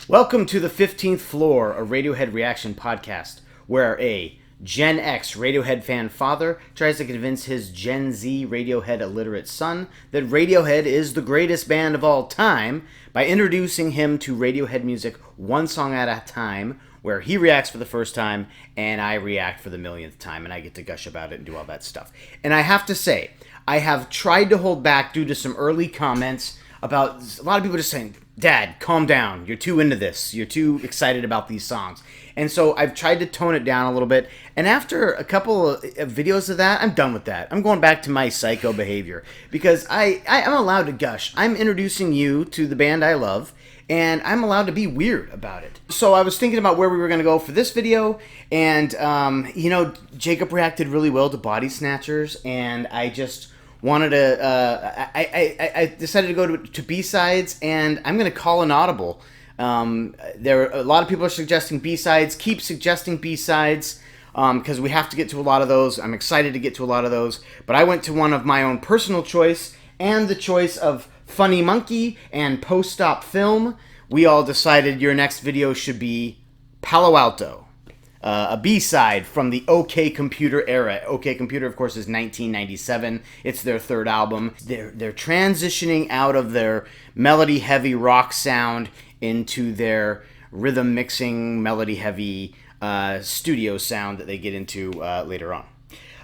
Welcome to the 15th Floor, a Radiohead reaction podcast, where a Gen X Radiohead fan father tries to convince his Gen Z Radiohead illiterate son that Radiohead is the greatest band of all time by introducing him to Radiohead music one song at a time, where he reacts for the first time and I react for the millionth time, and I get to gush about it and do all that stuff. And I have to say, I have tried to hold back due to some early comments about a lot of people just saying, Dad, calm down. You're too into this. You're too excited about these songs. And so I've tried to tone it down a little bit. And after a couple of videos of that, I'm done with that. I'm going back to my psycho behavior because I'm allowed to gush. I'm introducing you to the band I love, and I'm allowed to be weird about it. So I was thinking about where we were going to go for this video, and, Jacob reacted really well to Body Snatchers, and I just wanted to, I decided to go to B-sides, and I'm going to call an audible. There are a lot of people are suggesting B-sides. Keep suggesting B-sides, because we have to get to a lot of those. I'm excited to get to a lot of those, but I went to one of my own personal choice, and the choice of Funny Monkey and Post-Stop Film. We all decided your next video should be Palo Alto. A B-side from the OK Computer era. OK Computer, of course, is 1997. It's their third album. They're transitioning out of their melody-heavy rock sound into their rhythm-mixing, melody-heavy studio sound that they get into later on.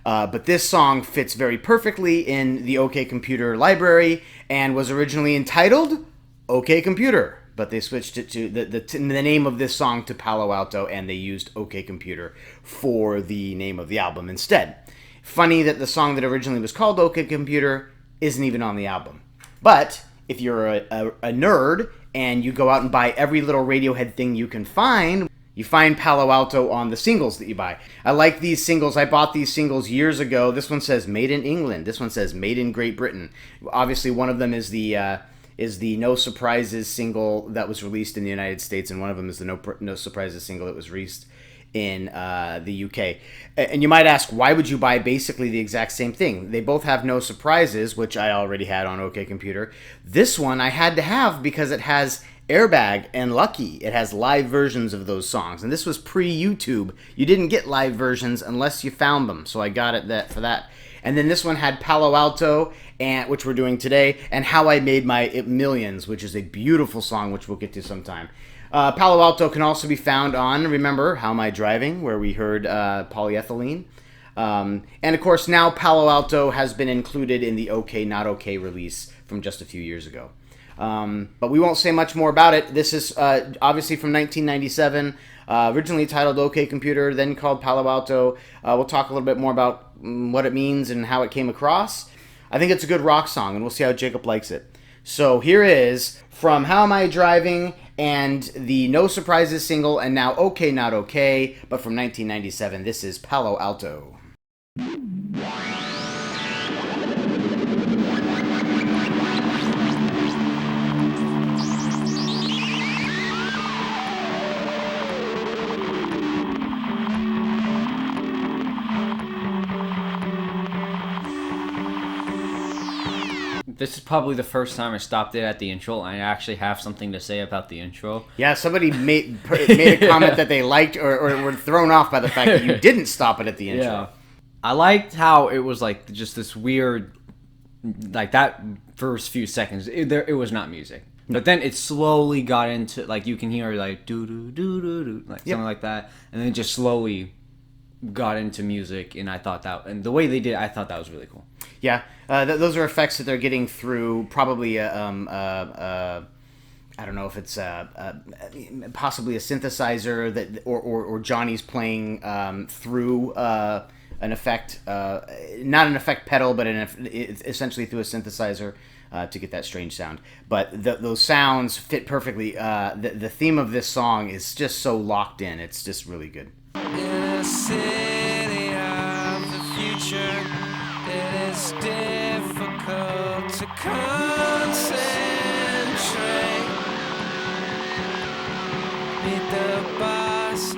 But this song fits very perfectly in the OK Computer library and was originally entitled OK Computer. But they switched it to the name of this song to Palo Alto, and they used OK Computer for the name of the album instead. Funny that the song that originally was called OK Computer isn't even on the album. But if you're a nerd and you go out and buy every little Radiohead thing you can find, you find Palo Alto on the singles that you buy. I like these singles. I bought these singles years ago. This one says Made in England. This one says Made in Great Britain. Obviously, one of them is the No Surprises single that was released in the United States, and one of them is the No Surprises single that was released in the UK. And you might ask, why would you buy basically the exact same thing? They both have No Surprises, which I already had on OK Computer. This one I had to have because it has Airbag and Lucky. It has live versions of those songs, and this was pre-YouTube. You didn't get live versions unless you found them, so I got it for that. And then this one had Palo Alto, which we're doing today, and How I Made My Millions, which is a beautiful song, which we'll get to sometime. Palo Alto can also be found on, remember, How Am I Driving, where we heard Polyethylene. And of course, now Palo Alto has been included in the OK Not OK release from just a few years ago. But we won't say much more about it. This is obviously from 1997, originally titled OK Computer, then called Palo Alto. We'll talk a little bit more about what it means and how it came across. I think it's a good rock song, and we'll see how Jacob likes it. So here is from How Am I Driving and the No Surprises single, and now OK Not OK, but from 1997, this is Palo Alto. This is probably the first time I stopped it at the intro, and I actually have something to say about the intro. Yeah, somebody made a comment that they liked or were thrown off by the fact that you didn't stop it at the intro. Yeah. I liked how it was like just this weird, like that first few seconds, it was not music. But then it slowly got into, like, you can hear like doo-doo-doo-doo-doo, like something like that, and then it just slowly got into music, and I thought that, and the way they did, I thought that was really cool. Yeah, those are effects that they're getting through probably I don't know if it's possibly a synthesizer that or Johnny's playing through an effect, not an effect pedal, but essentially through a synthesizer to get that strange sound. But those sounds fit perfectly. The theme of this song is just so locked in. It's just really good. In a city of the future, it is difficult to concentrate. Meet the boss,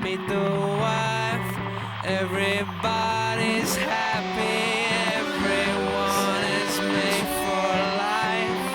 meet the wife, everybody's happy, everyone is made for life.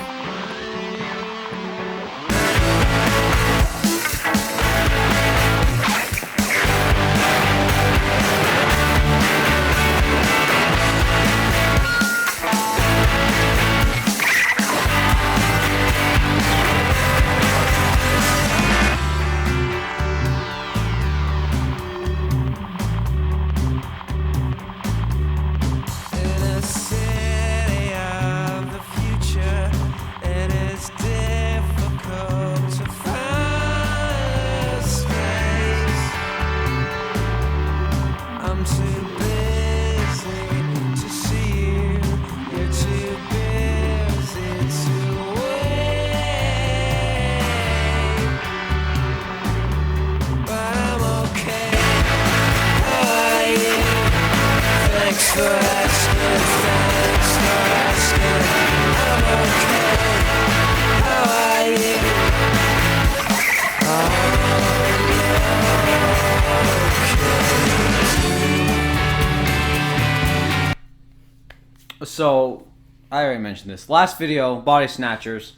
So, I already mentioned this. Last video, Body Snatchers.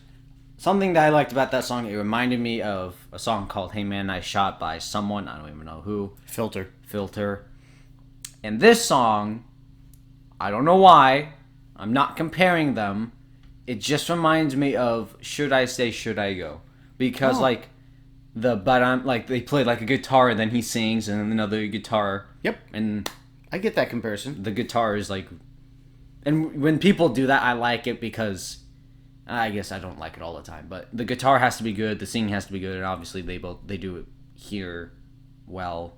Something that I liked about that song, it reminded me of a song called Hey Man, I Shot by someone, I don't even know who. Filter. And this song, I don't know why, I'm not comparing them. It just reminds me of Should I Stay, Should I Go? Because, they play like a guitar and then he sings and then another guitar. Yep. And I get that comparison. the guitar is like... And when people do that, I like it because... I guess I don't like it all the time, but the guitar has to be good, the singing has to be good, and obviously they do it here well,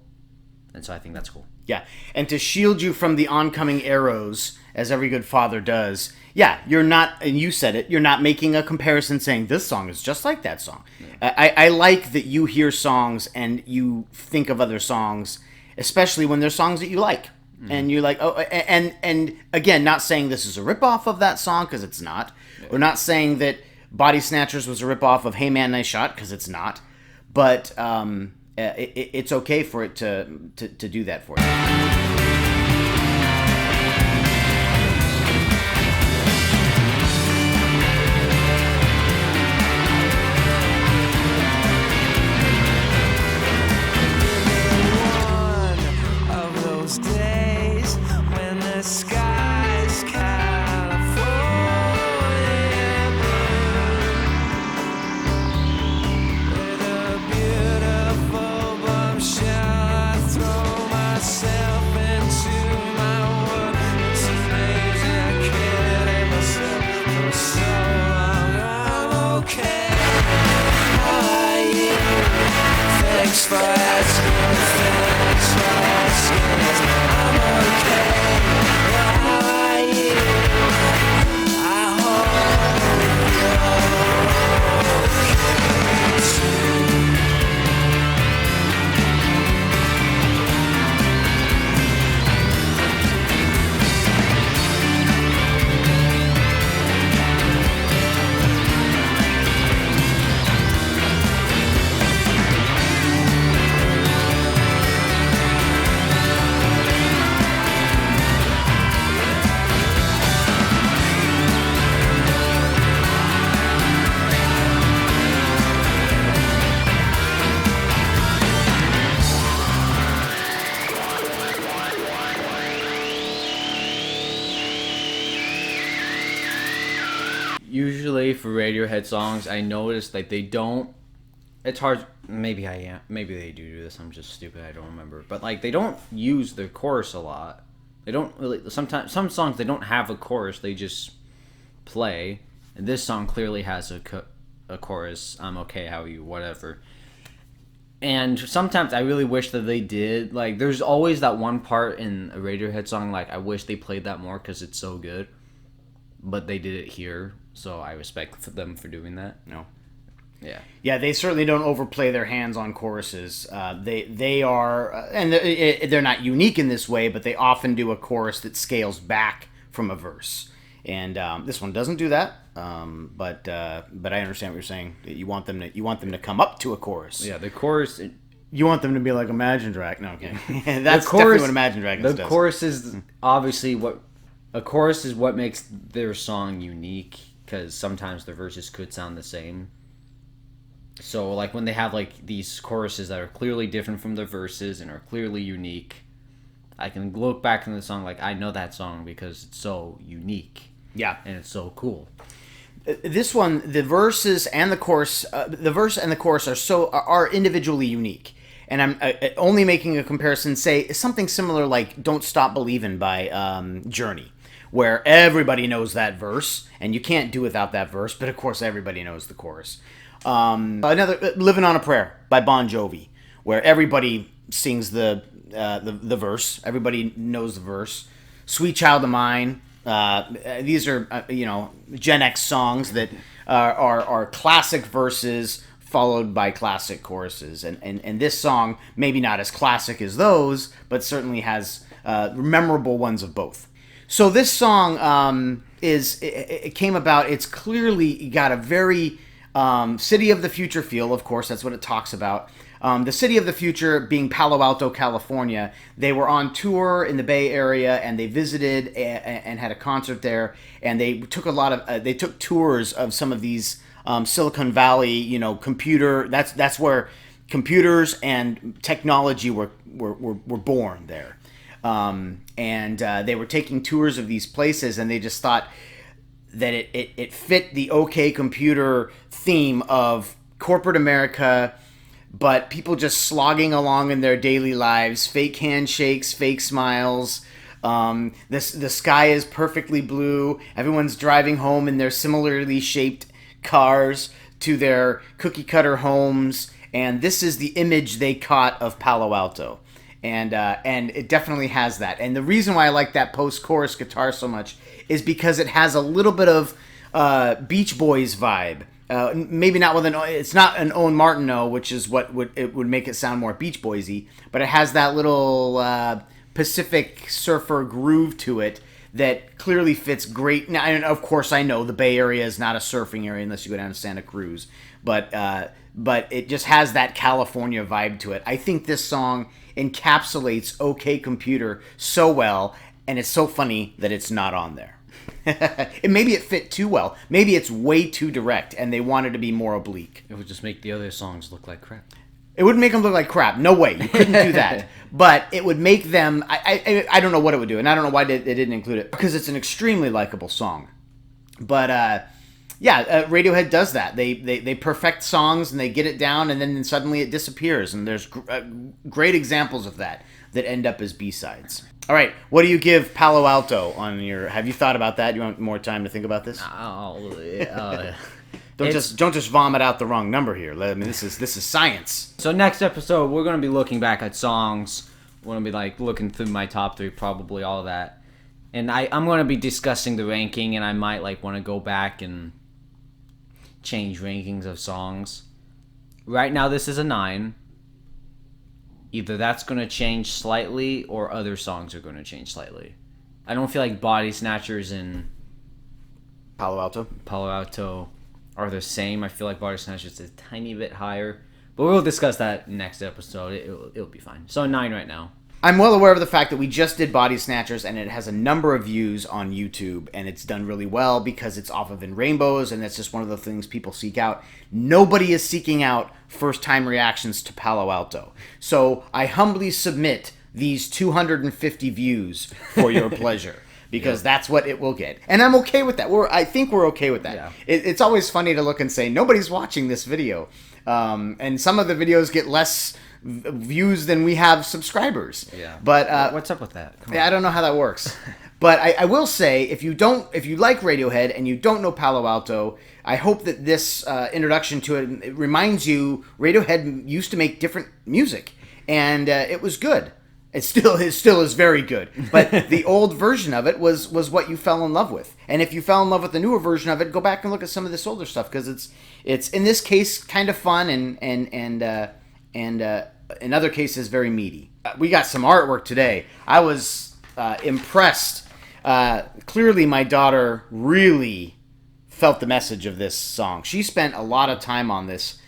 and so I think that's cool. Yeah, and to shield you from the oncoming arrows, as every good father does, yeah, you're not, and you said it, you're not making a comparison saying this song is just like that song. Yeah. I like that you hear songs and you think of other songs, especially when they're songs that you like. And you're like, oh, and again, not saying this is a ripoff of that song, because it's not. Yeah. We're not saying that Body Snatchers was a ripoff of Hey Man, Nice Shot, because it's not. But it's okay for it to do that for you. Usually for Radiohead songs, I noticed like they don't. It's hard. Maybe I am. Maybe they do this. I'm just stupid. I don't remember. But like they don't use the chorus a lot. They don't really. Sometimes some songs they don't have a chorus. They just play. And this song clearly has a chorus. I'm okay. How are you? Whatever. And sometimes I really wish that they did. Like there's always that one part in a Radiohead song. Like I wish they played that more because it's so good. But they did it here. So I respect them for doing that. No. Yeah, they certainly don't overplay their hands on choruses. They are, and they're not unique in this way, but they often do a chorus that scales back from a verse. And this one doesn't do that. But I understand what you're saying. You want them to come up to a chorus. Yeah, the chorus. You want them to be like Imagine Dragons. No, okay. That's definitely what Imagine Dragons does. The chorus is obviously a chorus is what makes their song unique, because sometimes the verses could sound the same. So like when they have like these choruses that are clearly different from the verses and are clearly unique, I can look back in the song like I know that song because it's so unique. Yeah, and it's so cool. This one, the verses and the chorus, are individually unique. And I'm only making a comparison, say, something similar like Don't Stop Believin' by Journey, where everybody knows that verse, and you can't do without that verse, but of course everybody knows the chorus. Another, Livin' on a Prayer by Bon Jovi, where everybody sings the verse, everybody knows the verse. Sweet Child of Mine, these are, Gen X songs that are classic verses, followed by classic choruses, and this song maybe not as classic as those, but certainly has memorable ones of both. So this song it came about. It's clearly got a very City of the Future feel, of course, that's what it talks about. The City of the Future being Palo Alto, California. They were on tour in the Bay Area, and they visited and had a concert there. And they took they took tours of some of these Silicon Valley, computer. That's where computers and technology were born there. And they were taking tours of these places, and they just thought that it fit the OK Computer theme of corporate America, but people just slogging along in their daily lives, fake handshakes, fake smiles. The sky is perfectly blue. Everyone's driving home in their similarly shaped cars to their cookie cutter homes, and this is the image they caught of Palo Alto. And it definitely has that. And the reason why I like that post-chorus guitar so much is because it has a little bit of Beach Boys vibe. Maybe not with it's not an Owen Martineau, which is what would make it sound more Beach Boysy, but it has that little Pacific surfer groove to it that clearly fits great. Now, and of course, I know the Bay Area is not a surfing area unless you go down to Santa Cruz, but it just has that California vibe to it. I think this song encapsulates OK Computer so well, and it's so funny that it's not on there. And maybe it fit too well. Maybe it's way too direct, and they wanted to be more oblique. It would just make the other songs look like crap. It wouldn't make them look like crap. No way. You couldn't do that. But it would make them... I don't know what it would do, and I don't know why they didn't include it, because it's an extremely likable song. But, Radiohead does that. They perfect songs, and they get it down, and then suddenly it disappears. And there's great examples of that end up as B-sides. All right, what do you give Palo Alto on your... Have you thought about that? You want more time to think about this? Don't just vomit out the wrong number here. I mean, this is science. So next episode, we're going to be looking back at songs. We're going to be looking through my top 3, probably all of that. And I'm going to be discussing the ranking, and I might want to go back and change rankings of songs. Right now, this is a 9. Either that's going to change slightly, or other songs are going to change slightly. I don't feel like Body Snatchers and Palo Alto are the same. I feel like Body Snatchers is a tiny bit higher. But we'll discuss that next episode. It'll be fine. So 9 right now. I'm well aware of the fact that we just did Body Snatchers, and it has a number of views on YouTube, and it's done really well because it's off of In Rainbows, and that's just one of the things people seek out. Nobody is seeking out first-time reactions to Palo Alto. So I humbly submit these 250 views for your pleasure, because that's what it will get. And I'm okay with that. I think we're okay with that. Yeah. It's always funny to look and say, nobody's watching this video. And some of the videos get less views than we have subscribers. Yeah. But what's up with that? I don't know how that works. But I will say, if you like Radiohead and you don't know Palo Alto, I hope that this introduction to it reminds you Radiohead used to make different music, and it was good. It still is very good. But the old version of it was what you fell in love with. And if you fell in love with the newer version of it, go back and look at some of this older stuff, because it's in this case kind of fun and in other cases very meaty. We got some artwork today. I was impressed. Clearly my daughter really felt the message of this song. She spent a lot of time on this.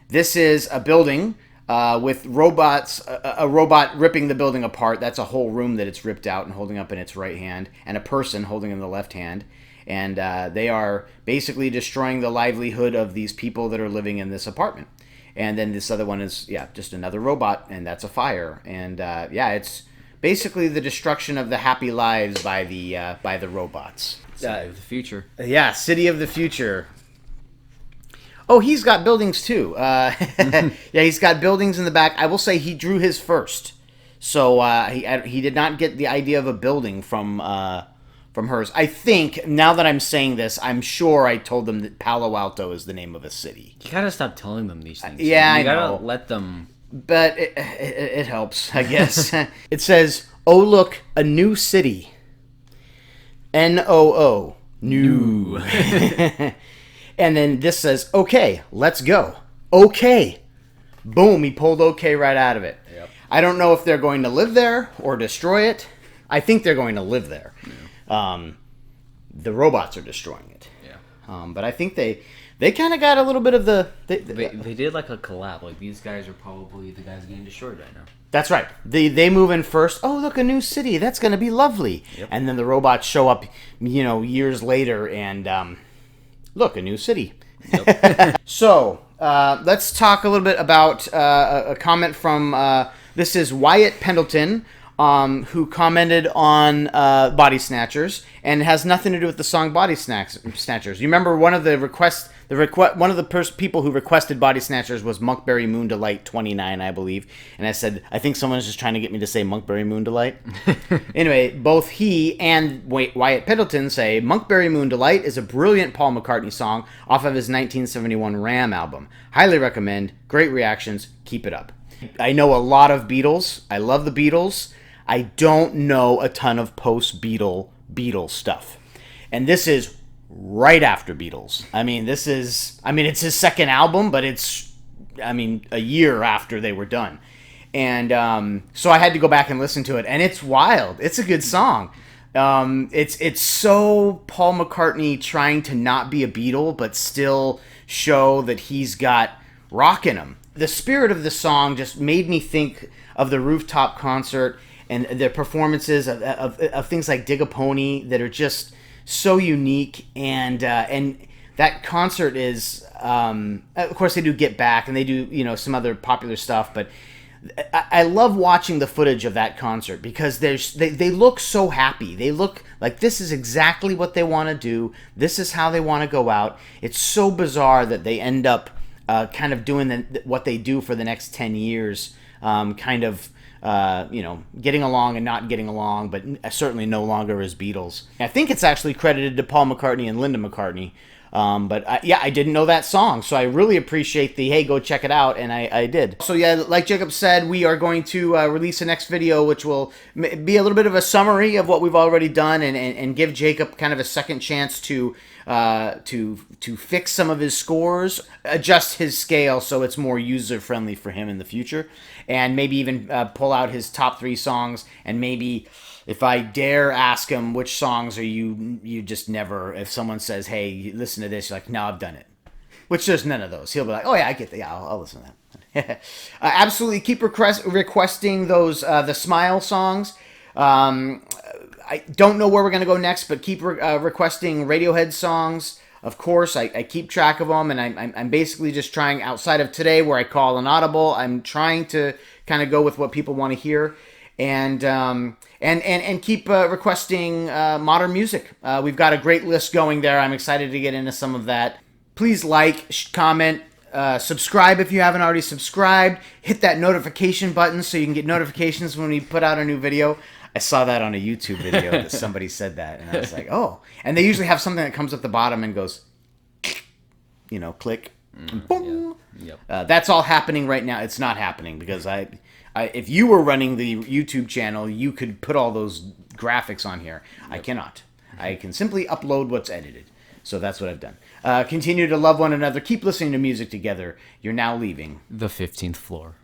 This is a building with robots, a robot ripping the building apart. That's a whole room that it's ripped out and holding up in its right hand, and a person holding in the left hand. And they are basically destroying the livelihood of these people that are living in this apartment. And then this other one is, just another robot, and that's a fire. And it's basically the destruction of the happy lives by the robots. City of the Future. Yeah, City of the Future. Oh, he's got buildings too. He's got buildings in the back. I will say he drew his first, so he did not get the idea of a building from hers. I think, now that I'm saying this, I'm sure I told them that Palo Alto is the name of a city. You gotta stop telling them these things. Yeah, I know. You gotta let them... But it helps, I guess. It says, "Oh look, a new city. N-O-O. New." And then this says, "Okay, let's go. Okay." Boom, he pulled okay right out of it. Yep. I don't know if they're going to live there or destroy it. I think they're going to live there. Yeah. The robots are destroying it. Yeah. But I think They kind of got a little bit of the... They did like a collab. Like, these guys are probably the guys getting destroyed right now. That's right. They move in first. Oh, look, a new city. That's going to be lovely. Yep. And then the robots show up, years later, and look, a new city. Yep. So, let's talk a little bit about a comment from, this is Wyatt Pendleton, who commented on Body Snatchers, and it has nothing to do with the song Body Snatchers. You remember one of the people who requested Body Snatchers was Monkberry Moon Delight 29, I believe. And I said, I think someone's just trying to get me to say Monkberry Moon Delight. Anyway, both he and Wyatt Pendleton say Monkberry Moon Delight is a brilliant Paul McCartney song off of his 1971 Ram album. Highly recommend. Great reactions. Keep it up. I know a lot of Beatles. I love the Beatles. I don't know a ton of post-Beatles stuff. And this is right after Beatles. It's his second album, but it's a year after they were done. And so I had to go back and listen to it, and it's wild. It's a good song. It's so Paul McCartney trying to not be a Beatle, but still show that he's got rock in him. The spirit of the song just made me think of the rooftop concert and the performances of things like Dig a Pony that are just so unique. And that concert is, of course, they do Get Back and they do some other popular stuff. But I love watching the footage of that concert because they look so happy. They look like this is exactly what they want to do. This is how they want to go out. It's so bizarre that they end up kind of doing what they do for the next 10 years, getting along and not getting along, but certainly no longer as Beatles. I think it's actually credited to Paul McCartney and Linda McCartney. I didn't know that song, so I really appreciate hey, go check it out, and I did. So yeah, like Jacob said, we are going to release the next video, which will be a little bit of a summary of what we've already done, and give Jacob kind of a second chance to fix some of his scores, adjust his scale so it's more user-friendly for him in the future, and maybe even pull out his top 3 songs, and maybe... if I dare ask him which songs are you just never, if someone says, hey, listen to this, you're like, no, I've done it. Which there's none of those. He'll be like, oh yeah, I get that. Yeah, I'll listen to that. Absolutely keep requesting those, the Smile songs. I don't know where we're going to go next, but keep requesting Radiohead songs. Of course, I keep track of them, and I'm basically just trying, outside of today where I call an audible, I'm trying to kind of go with what people want to hear. And keep requesting modern music. We've got a great list going there. I'm excited to get into some of that. Please like, comment, subscribe if you haven't already subscribed. Hit that notification button so you can get notifications when we put out a new video. I saw that on a YouTube video that somebody said that, and I was like, oh. And they usually have something that comes at the bottom and goes, click, boom. Yeah. Yep. That's all happening right now. It's not happening because if you were running the YouTube channel, you could put all those graphics on here. Yep. I cannot. I can simply upload what's edited. So that's what I've done. Continue to love one another. Keep listening to music together. You're now leaving the 15th floor.